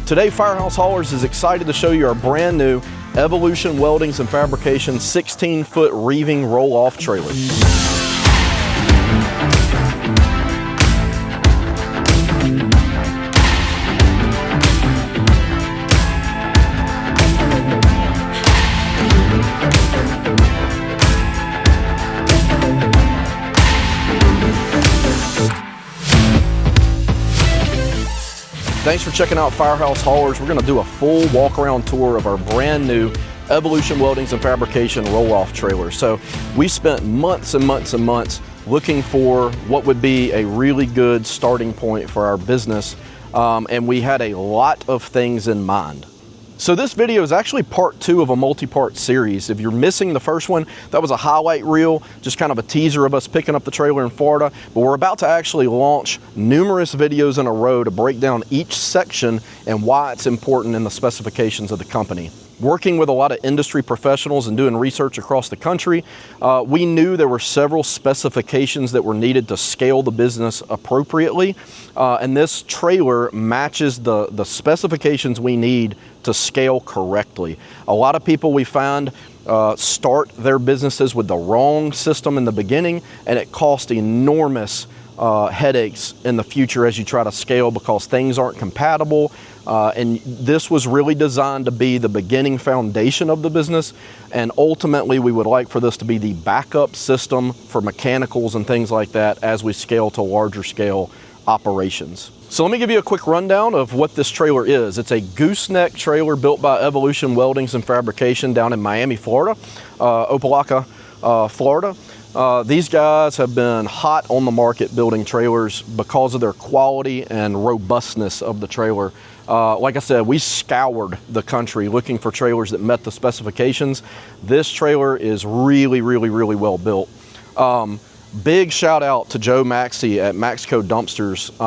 Today, Firehouse Haulers is excited to show you our brand new Evolution Weldings and Fabrication 16-foot reeving roll-off trailer. Thanks for checking out Firehouse Haulers. We're going to do a full walk-around tour of our brand new Evolution Weldings and Fabrication roll-off trailer. So we spent months and months and months looking for what would be a really good starting point for our business, and we had a lot of things in mind. So this video is actually part 2 of a multi-part series. If you're missing the first one, that was a highlight reel, just kind of a teaser of us picking up the trailer in Florida. But we're about to actually launch numerous videos in a row to break down each section and why it's important in the specifications of the company. Working with a lot of industry professionals and doing research across the country, we knew there were several specifications that were needed to scale the business appropriately. And this trailer matches the specifications we need to scale correctly. A lot of people we find start their businesses with the wrong system in the beginning, and it costs enormous headaches in the future as you try to scale because things aren't compatible. And this was really designed to be the beginning foundation of the business, and ultimately we would like for this to be the backup system for mechanicals and things like that as we scale to larger scale operations. So let me give you a quick rundown of what this trailer is. It's a gooseneck trailer built by Evolution Weldings and Fabrication down in Miami, Florida, Opelika, Florida. These guys have been hot on the market building trailers because of their quality and robustness of the trailer. Like I said, we scoured the country looking for trailers that met the specifications. This trailer is really, really, really well built. Big shout out to Joe Maxey at Maxco Dumpsters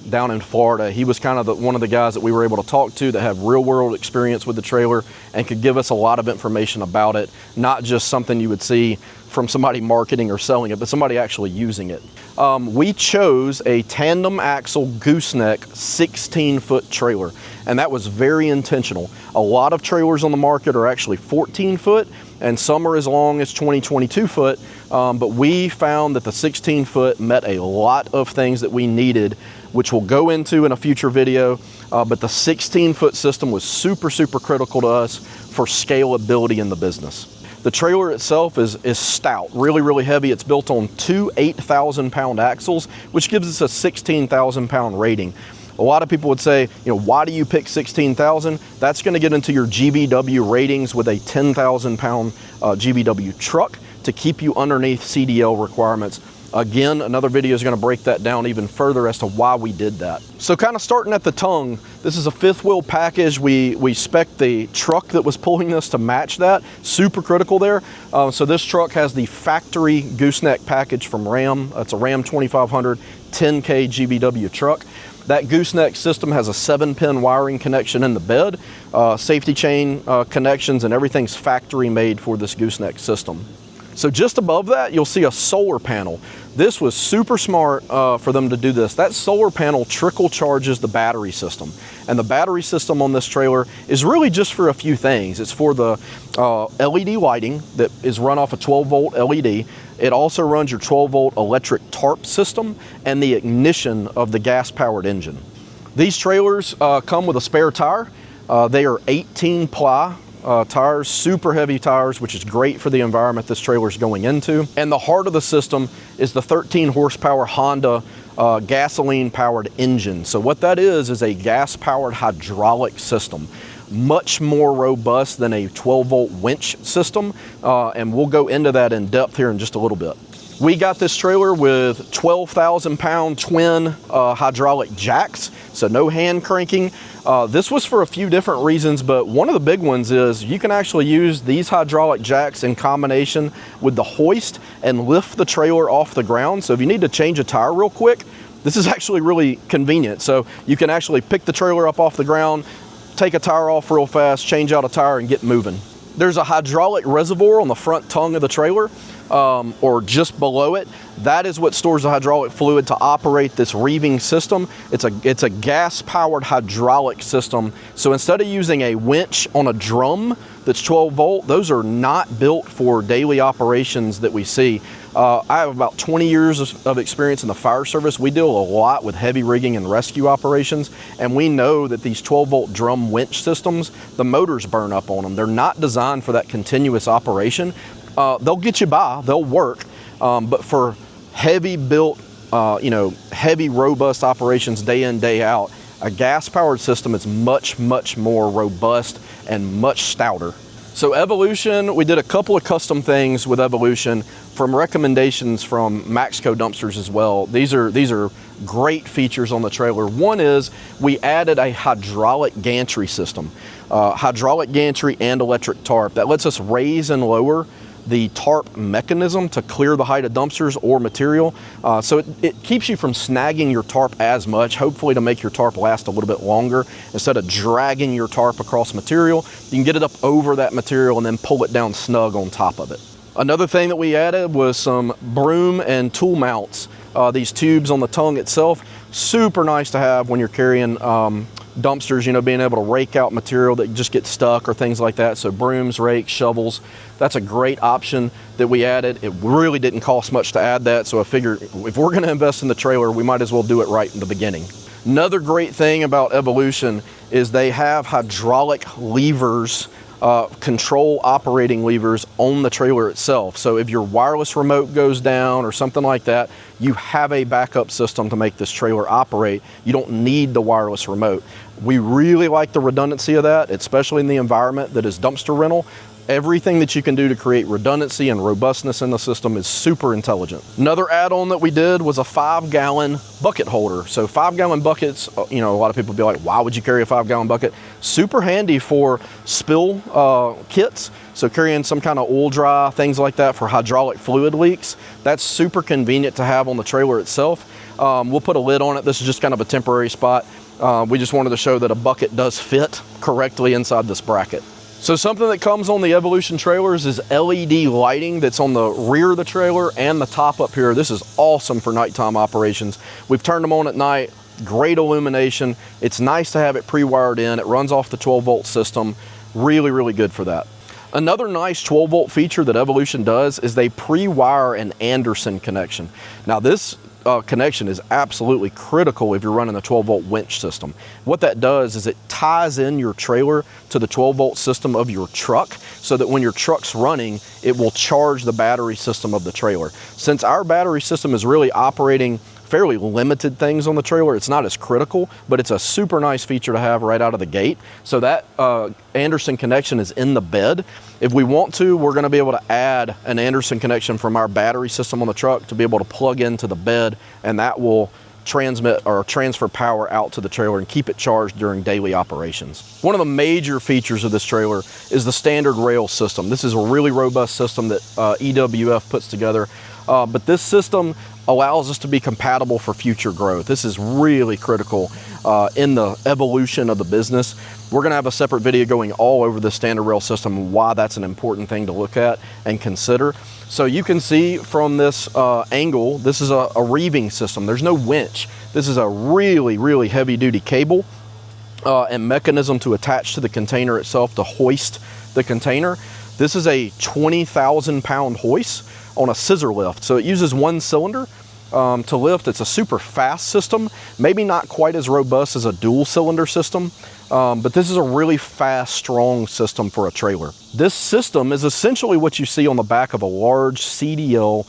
down in Florida. He was kind of one of the guys that we were able to talk to that have real world experience with the trailer and could give us a lot of information about it, not just something you would see from somebody marketing or selling it, but somebody actually using it. We chose a tandem axle gooseneck 16-foot trailer, and that was very intentional. A lot of trailers on the market are actually 14-foot, and some are as long as 22 foot, but we found that the 16-foot met a lot of things that we needed, which we'll go into in a future video, but the 16-foot system was super, super critical to us for scalability in the business. The trailer itself is stout, really, really heavy. It's built on 2 8,000-pound axles, which gives us a 16,000-pound rating. A lot of people would say, why do you pick 16,000? That's going to get into your GVW ratings with a 10,000-pound GVW truck to keep you underneath CDL requirements. Again, another video is going to break that down even further as to why we did that. So kind of starting at the tongue, this is a 5th wheel package. We spec'd the truck that was pulling this to match that. Super critical there. So this truck has the factory gooseneck package from Ram. It's a Ram 2500 10K GVW truck. That gooseneck system has a 7-pin wiring connection in the bed, safety chain connections, and everything's factory made for this gooseneck system. So just above that, you'll see a solar panel. This was super smart for them to do this. That solar panel trickle charges the battery system. And the battery system on this trailer is really just for a few things. It's for the LED lighting that is run off a 12-volt LED. It also runs your 12-volt electric tarp system and the ignition of the gas-powered engine. These trailers come with a spare tire. They are 18-ply. Tires, super heavy tires, which is great for the environment this trailer is going into. And the heart of the system is the 13 horsepower Honda gasoline powered engine. So what that is a gas powered hydraulic system, much more robust than a 12-volt winch system. And we'll go into that in depth here in just a little bit. We got this trailer with 12,000-pound twin hydraulic jacks, so no hand cranking. This was for a few different reasons, but one of the big ones is you can actually use these hydraulic jacks in combination with the hoist and lift the trailer off the ground. So if you need to change a tire real quick, this is actually really convenient. So you can actually pick the trailer up off the ground, take a tire off real fast, change out a tire, and get moving. There's a hydraulic reservoir on the front tongue of the trailer, or just below it. That is what stores the hydraulic fluid to operate this reeving system. It's a gas-powered hydraulic system. So instead of using a winch on a drum that's 12 volt, those are not built for daily operations that we see. I have about 20 years of experience in the fire service. We deal a lot with heavy rigging and rescue operations, and we know that these 12 volt drum winch systems, the motors burn up on them. They're not designed for that continuous operation. They'll get you by, they'll work, but for heavy built, heavy robust operations day in, day out, a gas powered system is much, much more robust and much stouter. So Evolution, we did a couple of custom things with Evolution from recommendations from Maxco dumpsters as well. These are great features on the trailer. One is we added a hydraulic gantry system, hydraulic gantry and electric tarp that lets us raise and lower the tarp mechanism to clear the height of dumpsters or material. So it keeps you from snagging your tarp as much, hopefully to make your tarp last a little bit longer. Instead of dragging your tarp across material, you can get it up over that material and then pull it down snug on top of it. Another thing that we added was some broom and tool mounts. These tubes on the tongue itself, super nice to have when you're carrying dumpsters, being able to rake out material that just gets stuck or things like that. So brooms, rakes, shovels, that's a great option that we added. It really didn't cost much to add that, so I figured if we're gonna invest in the trailer, we might as well do it right in the beginning. Another great thing about Evolution is they have hydraulic levers, control operating levers on the trailer itself. So if your wireless remote goes down or something like that, you have a backup system to make this trailer operate. You don't need the wireless remote. We really like the redundancy of that, especially in the environment that is dumpster rental. Everything that you can do to create redundancy and robustness in the system is super intelligent. Another add-on that we did was a 5-gallon bucket holder. So 5-gallon buckets, a lot of people be like, why would you carry a 5-gallon bucket? Super handy for spill kits. So carrying some kind of oil dry, things like that for hydraulic fluid leaks. That's super convenient to have on the trailer itself. We'll put a lid on it. This is just kind of a temporary spot. We just wanted to show that a bucket does fit correctly inside this bracket. So something that comes on the Evolution trailers is LED lighting that's on the rear of the trailer and the top up here. This is awesome for nighttime operations. We've turned them on at night, great illumination. It's nice to have it pre-wired in. It runs off the 12 volt system. Really, really good for that. Another nice 12 volt feature that Evolution does is they pre-wire an Anderson connection. Now this connection is absolutely critical if you're running a 12 volt winch system. What that does is it ties in your trailer to the 12 volt system of your truck so that when your truck's running, it will charge the battery system of the trailer. Since our battery system is really operating fairly limited things on the trailer, it's not as critical, but it's a super nice feature to have right out of the gate. So that Anderson connection is in the bed. If we want to, we're gonna be able to add an Anderson connection from our battery system on the truck to be able to plug into the bed, and that will transmit or transfer power out to the trailer and keep it charged during daily operations. One of the major features of this trailer is the standard rail system. This is a really robust system that EWF puts together, but this system allows us to be compatible for future growth. This is really critical in the evolution of the business. We're gonna have a separate video going all over the standard rail system and why that's an important thing to look at and consider. So you can see from this angle, this is a reeving system. There's no winch. This is a really, really heavy duty cable and mechanism to attach to the container itself to hoist the container. This is a 20,000 pound hoist on a scissor lift. So it uses one cylinder to lift. It's a super fast system, maybe not quite as robust as a dual cylinder system, but this is a really fast, strong system for a trailer. This system is essentially what you see on the back of a large CDL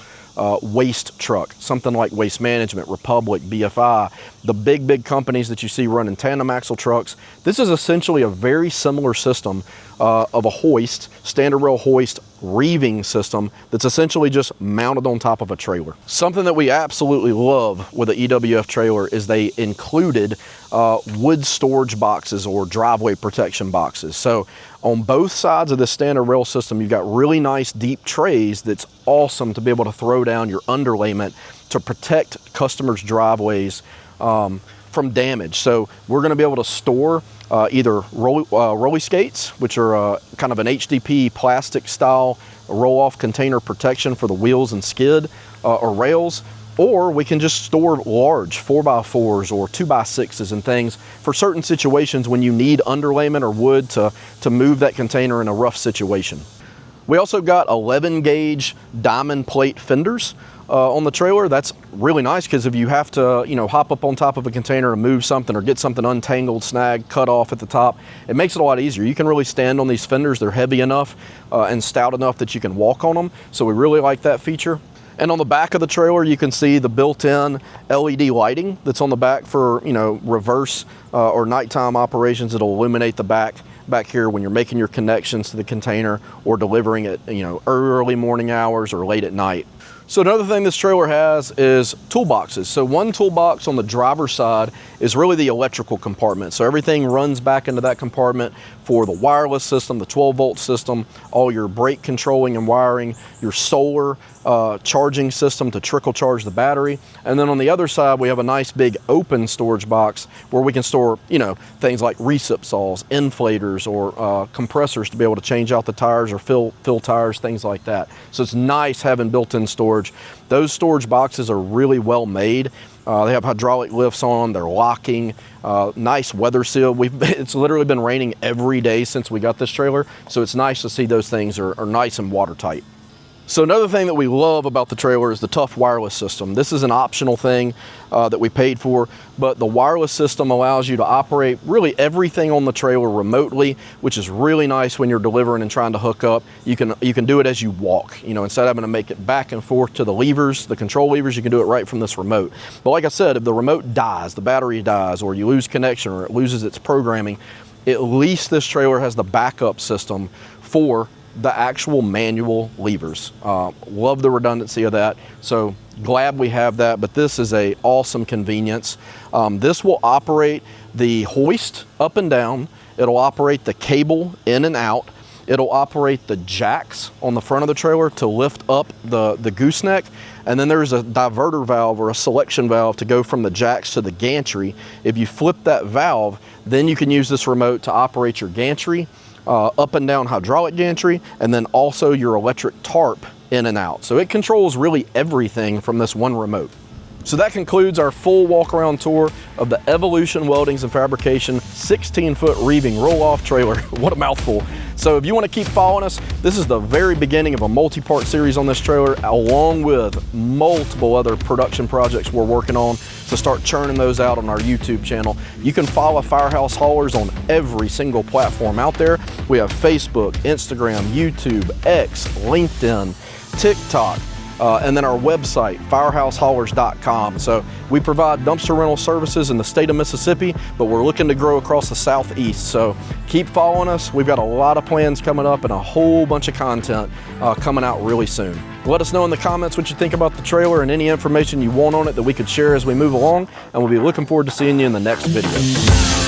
waste truck, something like Waste Management, Republic, BFI, the big companies that you see running tandem axle trucks. This is essentially a very similar system of a hoist, standard rail hoist reeving system that's essentially just mounted on top of a trailer. Something that we absolutely love with the EWF trailer is they included wood storage boxes or driveway protection boxes. So on both sides of the standard rail system, you've got really nice deep trays that's awesome to be able to throw down your underlayment to protect customers' driveways from damage. So we're going to be able to store either rolly skates, which are kind of an HDP plastic style roll-off container protection for the wheels and skid or rails, or we can just store large 4x4s or 2x6s and things for certain situations when you need underlayment or wood to move that container in a rough situation. We also got 11 gauge diamond plate fenders on the trailer. That's really nice because if you have to, hop up on top of a container and move something or get something untangled, snagged, cut off at the top, it makes it a lot easier. You can really stand on these fenders. They're heavy enough and stout enough that you can walk on them. So we really like that feature. And on the back of the trailer, you can see the built-in LED lighting that's on the back for, reverse or nighttime operations. It'll illuminate the back here when you're making your connections to the container or delivering it, early morning hours or late at night. So another thing this trailer has is toolboxes. So one toolbox on the driver's side is really the electrical compartment. So everything runs back into that compartment for the wireless system, the 12-volt system, all your brake controlling and wiring, your solar charging system to trickle charge the battery. And then on the other side, we have a nice big open storage box where we can store, things like recip saws, inflators, or compressors to be able to change out the tires or fill tires, things like that. So it's nice having built-in storage. Those storage boxes are really well made. They have hydraulic lifts on, they're locking, nice weather seal. It's literally been raining every day since we got this trailer, so it's nice to see those things are nice and watertight. So another thing that we love about the trailer is the tough wireless system. This is an optional thing that we paid for, but the wireless system allows you to operate really everything on the trailer remotely, which is really nice when you're delivering and trying to hook up. You can do it as you walk. Instead of having to make it back and forth to the levers, the control levers, you can do it right from this remote. But like I said, if the remote dies, the battery dies, or you lose connection or it loses its programming, at least this trailer has the backup system for the actual manual levers. Love the redundancy of that. So glad we have that, but this is a awesome convenience. This will operate the hoist up and down. It'll operate the cable in and out. It'll operate the jacks on the front of the trailer to lift up the gooseneck. And then there's a diverter valve or a selection valve to go from the jacks to the gantry. If you flip that valve, then you can use this remote to operate your gantry, up and down hydraulic gantry, and then also your electric tarp in and out. So it controls really everything from this one remote. So that concludes our full walk-around tour of the Evolution Weldings and Fabrication 16-foot reeving roll-off trailer. What a mouthful. So if you want to keep following us, this is the very beginning of a multi-part series on this trailer, along with multiple other production projects we're working on to start churning those out on our YouTube channel. You can follow Firehouse Haulers on every single platform out there. We have Facebook, Instagram, YouTube, X, LinkedIn, TikTok, and then our website, firehousehaulers.com. So we provide dumpster rental services in the state of Mississippi, but we're looking to grow across the Southeast. So keep following us. We've got a lot of plans coming up and a whole bunch of content coming out really soon. Let us know in the comments what you think about the trailer and any information you want on it that we could share as we move along, and we'll be looking forward to seeing you in the next video.